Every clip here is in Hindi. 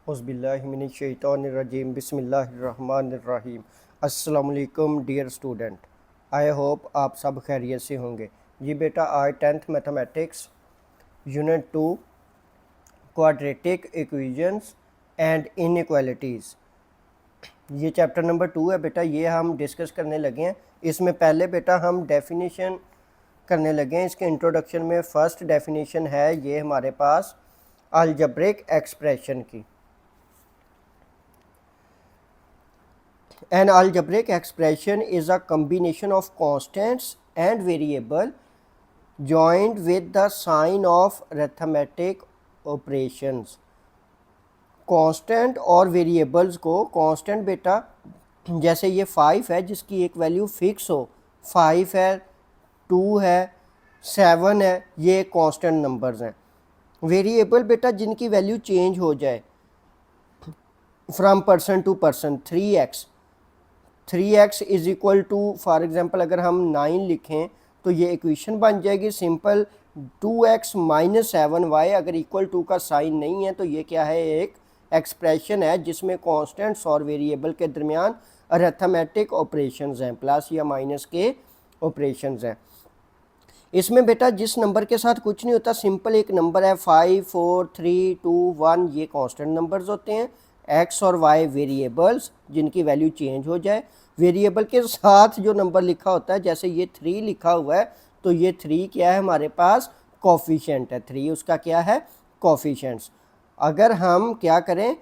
औज़ुबिल्लाहिमिनश्शैतानिर्रजीम बिस्मिल्लाहिर्रहमानिर्रहीम। अस्सलाम वालेकुम डियर स्टूडेंट, आई होप आप सब खैरियत से होंगे। जी बेटा, आज 10th mathematics unit 2 quadratic equations and inequalities, ये चैप्टर नंबर 2 है बेटा। ये हम डिस्कस करने लगे हैं। इसमें पहले बेटा हम डेफिनेशन करने लगे हैं। इसके इंट्रोडक्शन में फ़र्स्ट डेफिनेशन है ये हमारे पास अलजेब्रिक एक्सप्रेशन की। An algebraic expression is a combination of constants and variable joined with the sign of arithmetic operations। Constant और वेरिएबल्स को, कांस्टेंट बेटा जैसे ये 5 है जिसकी एक वैल्यू फिक्स हो, 5 है, 2 है, 7 है, ये कांस्टेंट नंबर्स हैं। वेरिएबल बेटा जिनकी वैल्यू चेंज हो जाए from person to person, 3x is equal to, for example अगर हम 9 लिखें तो ये इक्वेशन बन जाएगी सिंपल 2x माइनस 7y। अगर इक्वल टू का साइन नहीं है तो ये क्या है, एक एक्सप्रेशन है जिसमें कांस्टेंट्स और वेरिएबल के दरमियान अरिथमेटिक ऑपरेशंस हैं, प्लस या माइनस के ऑपरेशंस हैं। इसमें बेटा जिस नंबर के साथ कुछ नहीं होता, सिंपल एक नंबर है 5 4 3 2 1, ये कांस्टेंट नंबर्स होते हैं। x और y वेरिएबल्स जिनकी वैल्यू चेंज हो जाए। वेरिएबल के साथ जो नंबर लिखा होता है, जैसे ये 3 लिखा हुआ है तो ये 3 क्या है हमारे पास, कोफिशिएंट है। 3 उसका क्या है, कोफिशिएंट्स। अगर हम क्या करें,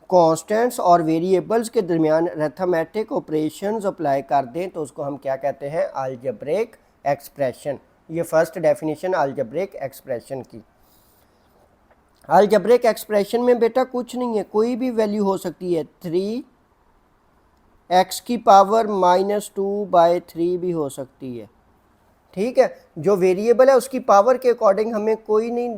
कांस्टेंट्स और वेरिएबल्स के दरमियान अरिथमेटिक ऑपरेशंस अप्लाई कर दें तो उसको हम क्या कहते हैं, अलजेब्रिक एक्सप्रेशन। ये फर्स्ट डेफिनेशन अलजेब्रिक एक्सप्रेशन की। अलजेब्रिक एक्सप्रेशन में बेटा कुछ नहीं है, कोई भी वैल्यू हो सकती है। 3x की पावर -2/3 भी हो सकती है, ठीक है। जो वेरिएबल है उसकी पावर के अकॉर्डिंग हमें कोई नहीं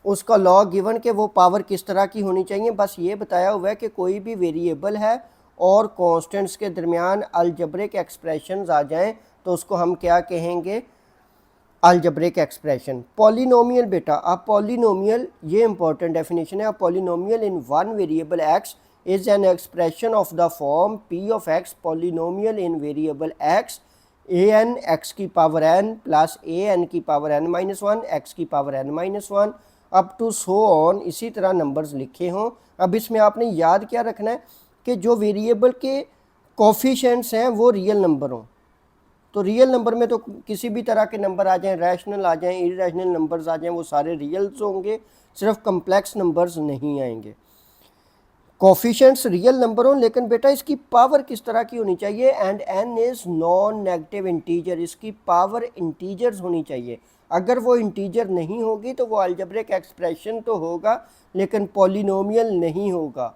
उसका लॉ गिवन के वो पावर किस तरह की होनी चाहिए, बस ये बताया हुआ है कि कोई भी वेरिएबल है और कांस्टेंट्स के दरमियान अलजेब्रिक एक्सप्रेशंस आ जाएं तो उसको हम क्या कहेंगे, अलजेब्रिक एक्सप्रेशन। पॉलिनोमियल बेटा, अब पॉलिनोमियल ये इंपॉर्टेंट डेफिनेशन है। Polynomial in one variable x is an expression of the form p of x polynomial in variable x an x की पावर n प्लस an की पावर n-1 x की power n-1 up to so on, इसी तरह नंबर्स लिखे हों। अब इसमें आपने याद क्या रखना है कि जो वेरिएबल के कोफिशिएंट्स हैं वो रियल नंबर हों। तो रियल नंबर में तो किसी भी तरह के नंबर आ जाएं, रैशनल आ जाएं, इरेशनल नंबर्स आ जाएं, वो सारे रियल्स होंगे, सिर्फ कम्प्लेक्स नंबर्स नहीं आएंगे। कोफिशिएंट्स रियल नंबर हों, लेकिन बेटा इसकी पावर किस तरह की होनी चाहिए, and n is non negative integer, इसकी पावर इंटीजर्स होनी चाहिए। अगर वो इंटीजर नहीं होगी तो वो अलजेब्रिक एक्सप्रेशन तो होगा लेकिन पॉलिनोमियल नहीं होगा।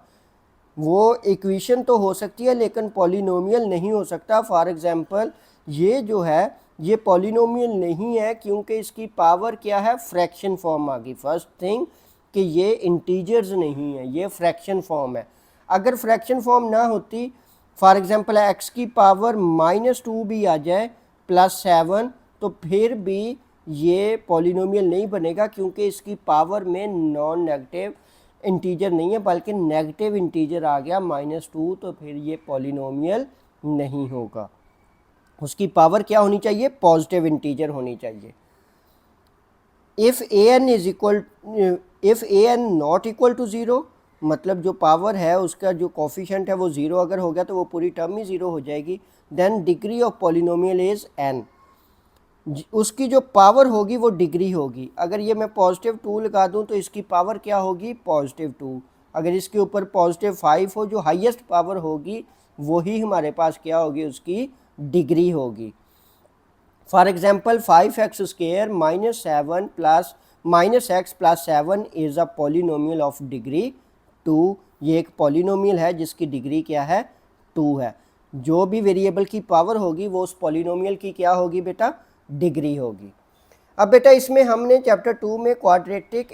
वो इक्वेशन तो हो सकती है लेकिन पॉलिनोमियल नहीं हो सकता। फॉर एग्जांपल ये जो है ये पॉलिनोमियल नहीं है क्योंकि इसकी पावर क्या है, फ्रैक्शन फॉर्म आ गई। फर्स्ट थिंग कि ये इंटीजर्स नहीं है, ये फ्रैक्शन फॉर्म है। अगर फ्रैक्शन फॉर्म ना होती, फॉर एग्जांपल x की पावर -2 भी आ जाए +7, तो फिर भी ये पॉलिनोमियल नहीं बनेगा क्योंकि इसकी पावर में नॉन नेगेटिव इंटीजर नहीं है बल्कि नेगेटिव इंटीजर आ गया -2, तो फिर ये पॉलिनोमियल नहीं होगा। उसकी पावर क्या होनी चाहिए, पॉजिटिव इंटीजर होनी चाहिए। If a n not equal to 0, मतलब जो पावर है उसका जो कोफिशिएंट है वो 0 अगर हो गया तो वो पूरी टर्म ही 0 हो जाएगी। Then degree of polynomial is n, उसकी जो पावर होगी वो डिग्री होगी। अगर ये मैं +2 लगा दूं तो इसकी पावर क्या होगी, +2। अगर इसके ऊपर +5 हो, जो हाईएस्ट पावर होगी वही हमारे पास क्या होगी, उसकी डिग्री होगी। For example 5x square -7 plus -x plus 7 is a polynomial of degree 2। ये एक पॉलिनोमियल है जिसकी डिग्री क्या है, 2 है। जो भी वेरिएबल की पावर होगी वो उस पॉलिनोमियल की क्या होगी बेटा, डिग्री होगी। अब बेटा इसमें हमने चैप्टर 2 में quadratic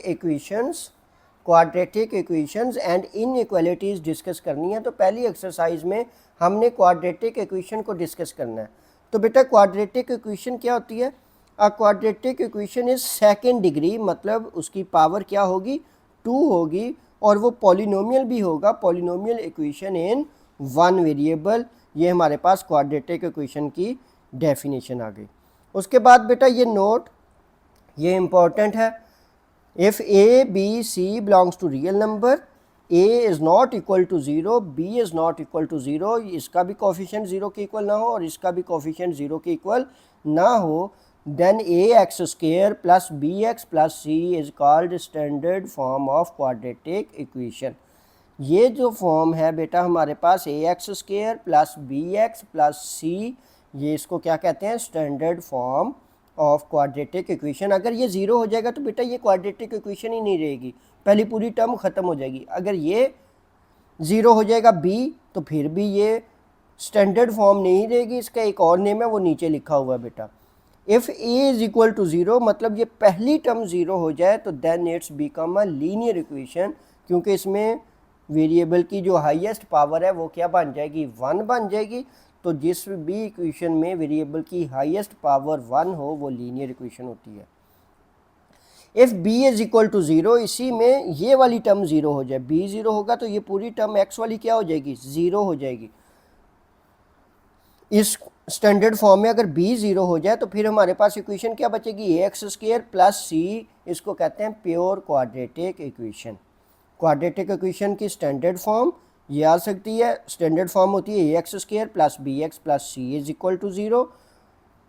equations and inequalities discuss करनी है। तो पहली एक्सरसाइज में हमने क्वाड्रेटिक इक्वेशन को डिस्कस करना है। तो बेटा क्वाड्रेटिक इक्वेशन क्या होती है, a quadratic equation is second degree, मतलब उसकी पावर क्या होगी, 2 होगी, और वो पॉलिनोमियल भी होगा, polynomial equation in one variable. ये हमारे पास क्वाड्रेटिक इक्वेशन की डेफिनेशन आ गई। उसके बाद बेटा ये नोट, ये इम्पॉर्टेंट है, if a b c belongs to real number, a is not equal to zero, b is not equal to zero, इसका भी कोफिशिएंट ज़ीरो के इक्वल ना हो और इसका भी कोफिशिएंट ज़ीरो के इक्वल ना हो, then a x square plus b x plus c is called standard form of quadratic equation. ये जो फॉर्म है बेटा हमारे पास a x square plus b x plus c, ये इसको क्या कहते हैं, standard form of quadratic equation. अगर ये ज़ीरो हो जाएगा तो बेटा ये क्वाड्रेटिक इक्वेशन ही नहीं रहेगी, पहली पूरी टर्म ख़त्म हो जाएगी। अगर ये ज़ीरो हो जाएगा बी, तो फिर भी ये स्टैंडर्ड फॉर्म नहीं रहेगी, इसका एक और नेम है वो नीचे लिखा हुआ है बेटा। If a is equal to zero, मतलब ये पहली टर्म ज़ीरो हो जाए तो then it's become a linear equation, क्योंकि इसमें वेरिएबल की जो हाईएस्ट पावर है वो क्या बन जाएगी, वन बन जाएगी। तो जिस भी इक्वेशन में वेरिएबल की हाईएस्ट पावर वन हो वो लीनियर इक्वेशन होती है। If b is equal to zero, इसी में ये वाली टर्म ज़ीरो हो जाए, बी ज़ीरो होगा तो ये पूरी टर्म एक्स वाली क्या हो जाएगी, ज़ीरो हो जाएगी। इस स्टैंडर्ड फॉर्म में अगर बी ज़ीरो हो जाए तो फिर हमारे पास इक्वेशन क्या बचेगी, a x square plus c, इसको कहते हैं pure quadratic equation. Quadratic equation की स्टैंडर्ड फॉर्म ये आ सकती है, स्टैंडर्ड फॉर्म होती है a x square plus b x plus c is equal to zero,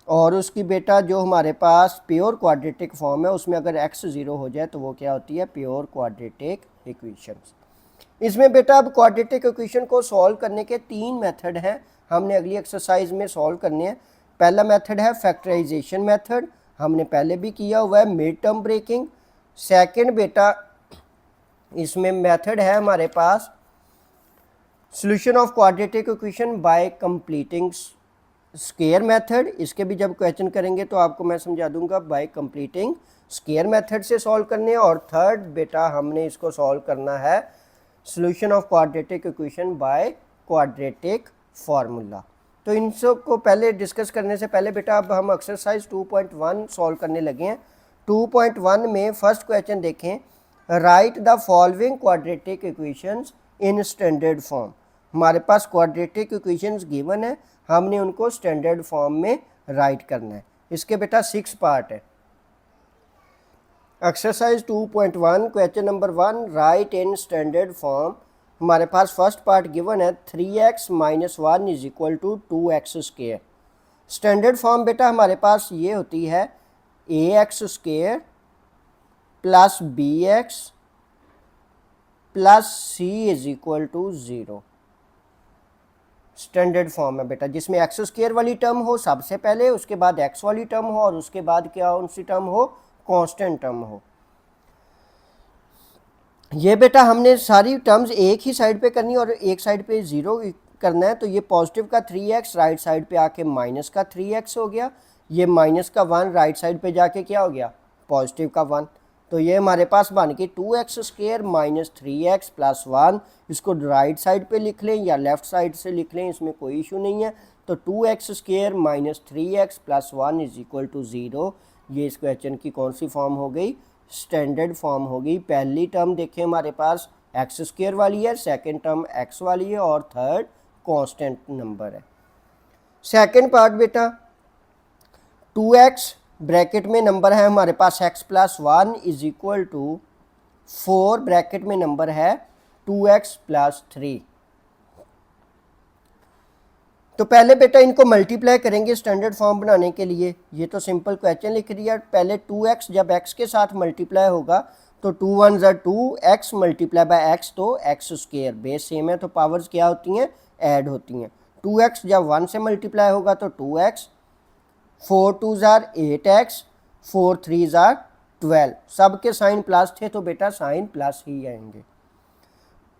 और उसकी बेटा जो हमारे पास प्योर क्वाड्रेटिक फॉर्म है उसमें अगर एक्स ज़ीरो हो जाए तो वो क्या होती है, प्योर क्वाड्रेटिक इक्वेशन। इसमें बेटा अब क्वाड्रेटिक इक्वेशन को सॉल्व करने के तीन मेथड हैं, हमने अगली एक्सरसाइज में सॉल्व करने हैं। पहला मेथड है फैक्टराइजेशन मेथड, हमने पहले भी किया हुआ है, मिड टर्म ब्रेकिंग। सेकंड बेटा इसमें मेथड है हमारे पास solution of quadratic equation by completing square method, इसके भी जब क्वेश्चन करेंगे तो आपको मैं समझा दूंगा बाय कंप्लीटिंग स्क्वायर मेथड से सॉल्व करने। और थर्ड बेटा हमने इसको सॉल्व करना है solution of quadratic equation by quadratic formula. तो इन सब को पहले डिस्कस करने से पहले बेटा अब हम एक्सरसाइज 2.1 सॉल्व करने लगे हैं। 2.1 में फर्स्ट क्वेश्चन देखें, right the following quadratic equations in standard form. हमारे पास क्वाड्रेटिक इक्वेशंस गिवन है, हमने उनको स्टैंडर्ड फॉर्म में राइट करना है। इसके बेटा 6 पार्ट है। Exercise 2.1 question number 1, right in standard form. हमारे पास फर्स्ट पार्ट गिवन है 3x minus 1 is equal to 2x square. Standard form बेटा हमारे पास ये होती है ax square plus bx plus c is equal to 0। Standard form है बेटा जिसमें एक्स स्क्वायर वाली टर्म हो सबसे पहले, उसके बाद एक्स वाली टर्म हो और उसके बाद क्या उनसी टर्म हो, कांस्टेंट टर्म हो। ये बेटा हमने सारी टर्म्स एक ही साइड पे करनी और एक साइड पे 0 करना है। तो ये पॉजिटिव का 3x राइट साइड पे आके माइनस का 3x हो गया, ये माइनस का 1 राइट साइड पे जाके क्या हो गया, पॉजिटिव का 1। तो ये हमारे पास बन के 2x square minus 3x plus 1। इसको राइट साइड पे लिख लें या लेफ़्ट साइड से लिख लें, इसमें कोई इशू नहीं है। तो 2x square minus 3x plus 1 is equal to 0। ये इस क्वेश्चन की कौन सी फॉर्म हो गई, स्टैंडर्ड फॉर्म हो गई। पहली टर्म देखें हमारे पास एक्स स्क्वायर वाली है, सेकेंड टर्म एक्स वाली है और थर्ड कांस्टेंट नंबर है। सेकेंड पार्ट बेटा 2x ब्रैकेट में नंबर है हमारे पास x plus 1 is equal to 4 bracket में नंबर है 2x प्लस 3। तो पहले बेटा इनको मल्टीप्लाई करेंगे स्टैंडर्ड फॉर्म बनाने के लिए। ये तो सिंपल क्वेश्चन लिख दिया। पहले 2x जब x के साथ मल्टीप्लाई होगा तो 2 1 ज़ा 2, x मल्टीप्लाई बाय x तो x स्क्वायर, बेस सेम है तो पावर्स क्या होती हैं, ऐड होती हैं। 2x जब 1 से मल्टीप्लाई होगा तो 2x, 4 2 ज़ा 8x, 4 3 ज़ा 12। सब के साइन प्लस थे तो बेटा साइन प्लस ही आएंगे।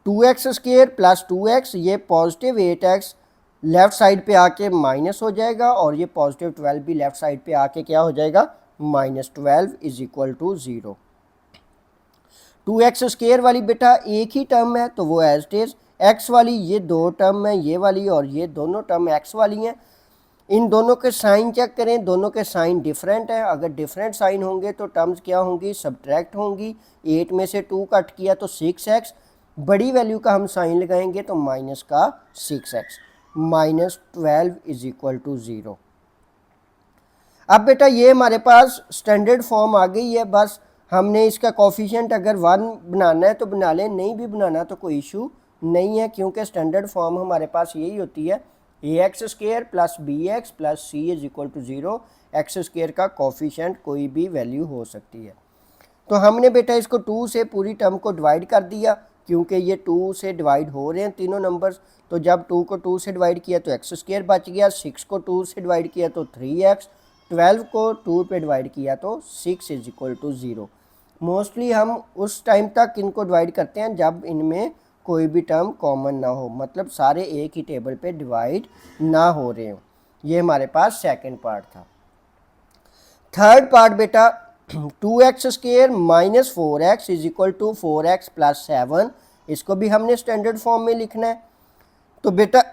2x स्क्वायर प्लस 2x, ये पॉजिटिव 8x लेफ़्ट साइड पे आके माइनस हो जाएगा और ये पॉजिटिव 12 भी लेफ़्ट साइड पे आके क्या हो जाएगा, minus 12 is equal to 0। 2x square वाली बेटा एक ही टर्म है तो वो एज इट इज, एक्स वाली ये दो टर्म है, ये वाली और ये दोनों टर्म एक्स वाली हैं। इन दोनों के साइन चेक करें, दोनों के साइन डिफरेंट है। अगर डिफरेंट साइन होंगे तो टर्म्स क्या होंगी, सब्ट्रैक्ट होंगी। 8 में से 2 कट किया तो 6x, बड़ी वैल्यू का हम साइन लगाएंगे तो माइनस का 6x, -12 इज इक्वल टू 0। अब बेटा ये हमारे पास स्टैंडर्ड फॉर्म आ गई है। बस हमने इसका कोफिशिएंट अगर 1 बनाना है तो बना लें, नहीं भी बनाना तो कोई इशू नहीं है, क्योंकि स्टैंडर्ड फॉर्म हमारे पास यही होती है ax² plus bx plus c is equal to 0। x² का कोफिशिएंट कोई भी वैल्यू हो सकती है। तो हमने बेटा इसको 2 से पूरी टर्म को डिवाइड कर दिया, क्योंकि ये 2 से डिवाइड हो रहे हैं तीनों नंबर्स। तो जब 2 को 2 से डिवाइड किया तो x² बच गया, 6 को 2 से डिवाइड किया तो 3x, 12 को 2 पे डिवाइड किया तो 6 इज इक्वल टू 0। मोस्टली हम उस टाइम तक इनको डिवाइड करते हैं जब इनमें कोई भी टर्म कॉमन ना हो, मतलब सारे एक ही टेबल पे डिवाइड ना हो रहे हो। ये हमारे पास सेकंड पार्ट था। थर्ड पार्ट बेटा 2x² minus 4x is equal to 4x plus 7। इसको भी हमने स्टैंडर्ड फॉर्म में लिखना है। तो बेटा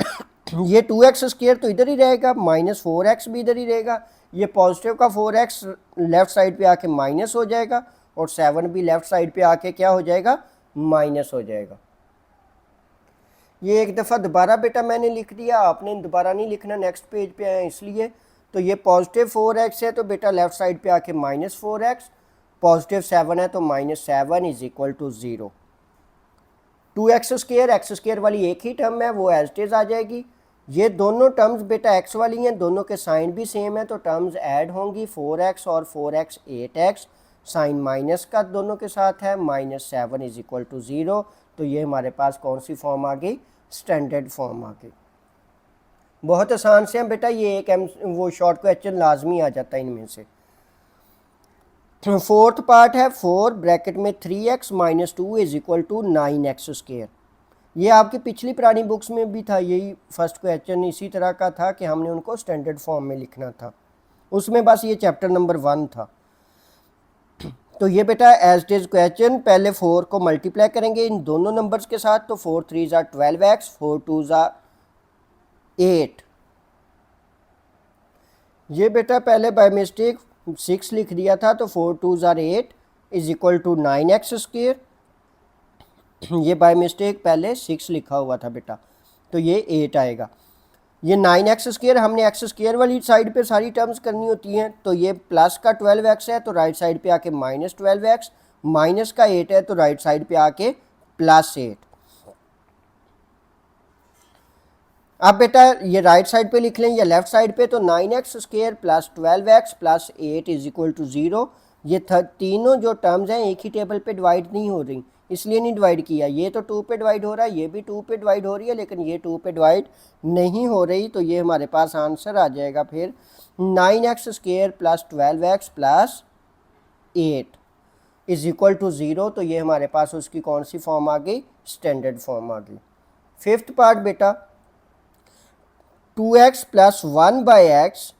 ये 2x² तो इधर ही रहेगा, माइनस 4x भी इधर ही रहेगा। ये पॉजिटिव का 4x लेफ्ट साइड पे आके माइनस हो जाएगा और 7 भी लेफ्ट साइड पे आके क्या हो जाएगा, माइनस हो जाएगा। ये एक दफ़ा दोबारा बेटा मैंने लिख दिया, आपने दोबारा नहीं लिखना, नेक्स्ट पेज पे आए इसलिए। तो ये पॉजिटिव 4x है तो बेटा लेफ्ट साइड पे आके -4x, पॉजिटिव 7 है तो -7 is equal to 0। 2x² x² वाली एक ही टर्म है, वो एज इट इज आ जाएगी। ये दोनों टर्म्स बेटा x वाली हैं, दोनों के साइन भी सेम है तो टर्म्स ऐड होंगी। 4x और 4x 8x, साइन माइनस का दोनों के साथ है, -7 इज इक्वल टू 0। तो ये हमारे पास कौन सी फॉर्म आ गई, स्टैंडर्ड फॉर्म आ गई। बहुत आसान से हैं बेटा, ये एक वो शॉर्ट क्वेश्चन लाजमी आ जाता है इनमें से। फोर्थ पार्ट है 4 ब्रैकेट में 3x minus 2 is equal to 9x²। ये आपकी पिछली पुरानी बुक्स में भी था, यही फर्स्ट क्वेश्चन इसी तरह का था कि हमने उनको स्टैंडर्ड फॉर्म में लिखना था। उसमें बस ये चैप्टर नंबर 1 था। तो ये बेटा एज इट इज क्वेश्चन, पहले 4 को मल्टीप्लाई करेंगे इन दोनों नंबर्स के साथ। तो 4 3 ज़ा 12x, 4 2 ज़ा 8। ये बेटा पहले बाय मिस्टेक 6 लिख दिया था, तो 4 2 ज़ा 8 इज इक्वल टू 9x²। ये बाय मिस्टेक पहले 6 लिखा हुआ था बेटा, तो ये 8 आएगा। ये 9x² हमने x² वाली साइड पे सारी टर्म्स करनी होती हैं। तो ये प्लस का 12x है तो राइट साइड पे आके -12x, माइनस का 8 है तो राइट साइड पे आके +8। अब बेटा ये राइट साइड पे लिख लें या लेफ्ट साइड पे, तो 9x² plus 12x plus 8 is equal to 0। ये तीनों जो टर्म्स हैं एक ही टेबल पे डिवाइड नहीं हो रही, इसलिए नहीं डिवाइड किया। ये तो 2 पे डिवाइड हो रहा है, ये भी 2 पे डिवाइड हो रही है, लेकिन ये 2 पे डिवाइड नहीं हो रही। तो ये हमारे पास आंसर आ जाएगा फिर 9x² plus 12x plus 8 is equal to 0। तो ये हमारे पास उसकी कौन सी फॉर्म आ गई, स्टैंडर्ड फॉर्म आ गई। फिफ्थ पार्ट बेटा 2x plus 1/x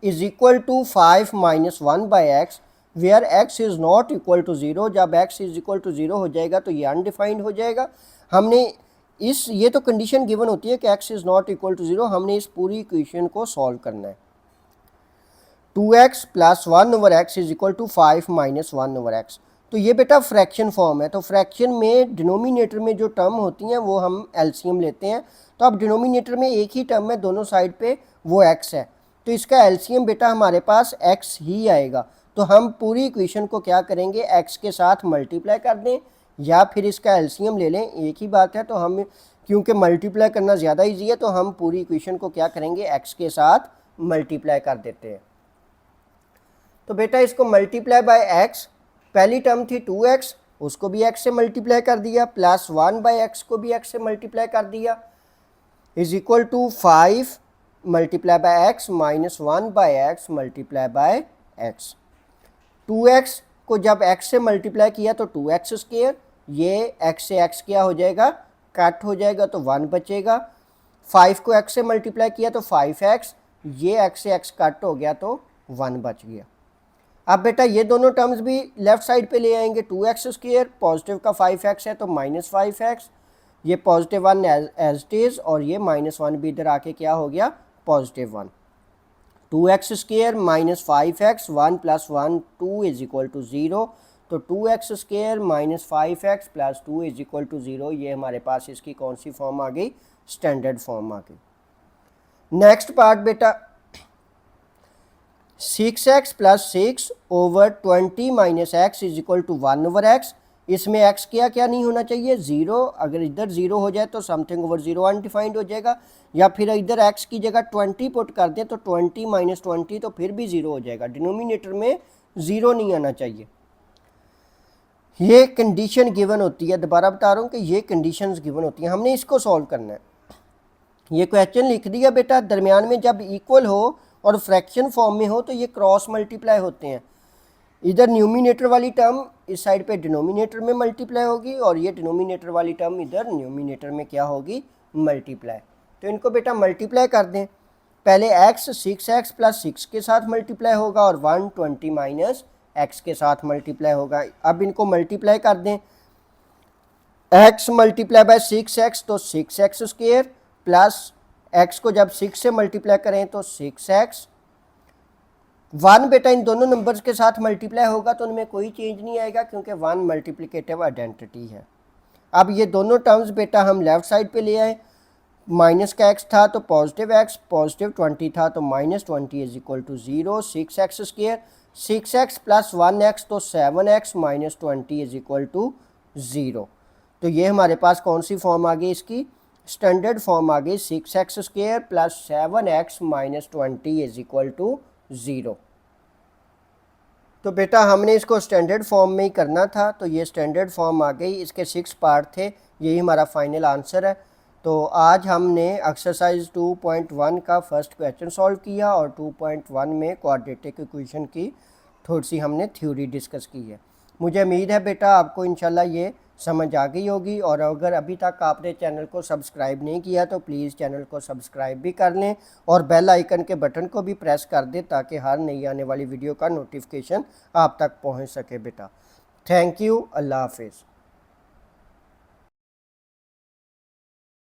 is equal to 5 minus 1/x where x is not equal to 0। जब x इज इक्वल टू 0 हो जाएगा तो ये अनडिफाइंड हो जाएगा। हमने ये तो कंडीशन गिवन होती है कि x is not equal to 0। हमने इस पूरी इक्वेशन को सॉल्व करना है। 2x plus 1/x is equal to 5 minus 1/x। तो ये बेटा फ्रैक्शन फॉर्म है, तो फ्रैक्शन में डिनोमिनेटर में जो टर्म होती हैं वो हम एलसीएम लेते हैं। तो अब डिनोमिनेटर में एक ही टर्म है दोनों साइड पे, वो x है, तो इसका एलसीएम बेटा हमारे पास x ही आएगा। तो हम पूरी इक्वेशन को क्या करेंगे, x के साथ मल्टीप्लाई कर दें या फिर इसका एलसीएम ले लें, एक ही बात है। तो हम क्योंकि मल्टीप्लाई करना ज़्यादा ईजी है तो हम पूरी इक्वेशन को क्या करेंगे, x के साथ मल्टीप्लाई कर देते हैं। तो बेटा इसको मल्टीप्लाई बाय x, पहली टर्म थी 2x, उसको भी x से मल्टीप्लाई कर दिया, प्लस 1/x को भी x से मल्टीप्लाई कर दिया, is equal to 5 multiply by x minus 1/x multiply by x। 2x को जब x से मल्टीप्लाई किया तो 2x², ये x से x क्या हो जाएगा, कट हो जाएगा तो 1 बचेगा। 5 को x से मल्टीप्लाई किया तो 5x, ये x से x कट हो गया तो 1 बच गया। अब बेटा ये दोनों टर्म्स भी लेफ्ट साइड पे ले आएंगे, 2x², पॉजिटिव का 5x है तो -5x, ये +1 एज इट इज़ और ये -1 भी इधर आके क्या हो गया, positive 1। 2x square minus 5x 1 plus 1 2 is equal to 0। तो 2x square minus 5x plus 2 is equal to 0, ये हमारे पास इसकी कौन सी फॉर्म आ गई? स्टैंडर्ड फॉर्म आ गई। नेक्स्ट पार्ट बेटा 6x plus 6 over 20 minus x is equal to 1 over x. इसमें x क्या नहीं होना चाहिए? 0। अगर इधर 0 हो जाए तो समथिंग ओवर 0 अनडिफाइंड हो जाएगा, या फिर इधर x की जगह 20 पुट कर दें तो 20 माइनस 20 तो फिर भी 0 हो जाएगा। डिनोमिनेटर में 0 नहीं आना चाहिए। ये कंडीशन गिवन होती है, दोबारा बता रहा हूँ कि ये कंडीशंस गिवन होती हैं, हमने इसको सॉल्व करना है। ये क्वेश्चन लिख दिया बेटा, दरमियान में जब इक्वल हो और फ्रैक्शन फॉर्म में हो तो ये क्रॉस मल्टीप्लाई होते हैं। इधर न्यूमिनेटर वाली टर्म इस साइड पे डिनोमिनेटर में मल्टीप्लाई होगी और ये डिनोमिनेटर वाली टर्म इधर न्यूमिनेटर में क्या होगी? मल्टीप्लाई। तो इनको बेटा मल्टीप्लाई कर दें। पहले x 6x प्लस 6 के साथ मल्टीप्लाई होगा और 120 माइनस x के साथ मल्टीप्लाई होगा। अब इनको मल्टीप्लाई कर दें। x मल्टीप्लाई बाय 6x तो 6x स्क्वायर प्लस x को जब 6 से मल्टीप्लाई करें तो 6x। 1 बेटा इन दोनों नंबर्स के साथ मल्टीप्लाई होगा तो उनमें कोई चेंज नहीं आएगा क्योंकि 1 मल्टीप्लिकेटिव आइडेंटिटी है। अब ये दोनों टर्म्स बेटा हम लेफ्ट साइड पे ले आए। माइनस का x था तो पॉजिटिव x, पॉजिटिव 20 था तो minus 20 is equal to 0। 6x square 6x plus 1x तो 7x minus 20 is equal to 0। तो ये हमारे पास कौन सी फॉर्म आ गई? इसकी स्टैंडर्ड फॉर्म आ गई 6x square plus 7x minus 20 is equal to 0। तो बेटा हमने इसको स्टैंडर्ड फॉर्म में ही करना था, तो ये स्टैंडर्ड फॉर्म आ गई। इसके 6 पार्ट थे, यही हमारा फाइनल आंसर है। तो आज हमने एक्सरसाइज 2.1 का फर्स्ट क्वेश्चन सॉल्व किया और 2.1 में क्वाड्रेटिक इक्वेशन की थोड़ी सी हमने थ्योरी डिस्कस की है। मुझे उम्मीद है बेटा आपको इंशाल्लाह ये समझ आ गई होगी, और अगर अभी तक आपने चैनल को सब्सक्राइब नहीं किया तो प्लीज़ चैनल को सब्सक्राइब भी कर लें और बेल आइकन के बटन को भी प्रेस कर दें ताकि हर नई आने वाली वीडियो का नोटिफिकेशन आप तक पहुंच सके बेटा। थैंक यू, अल्लाह हाफिज़।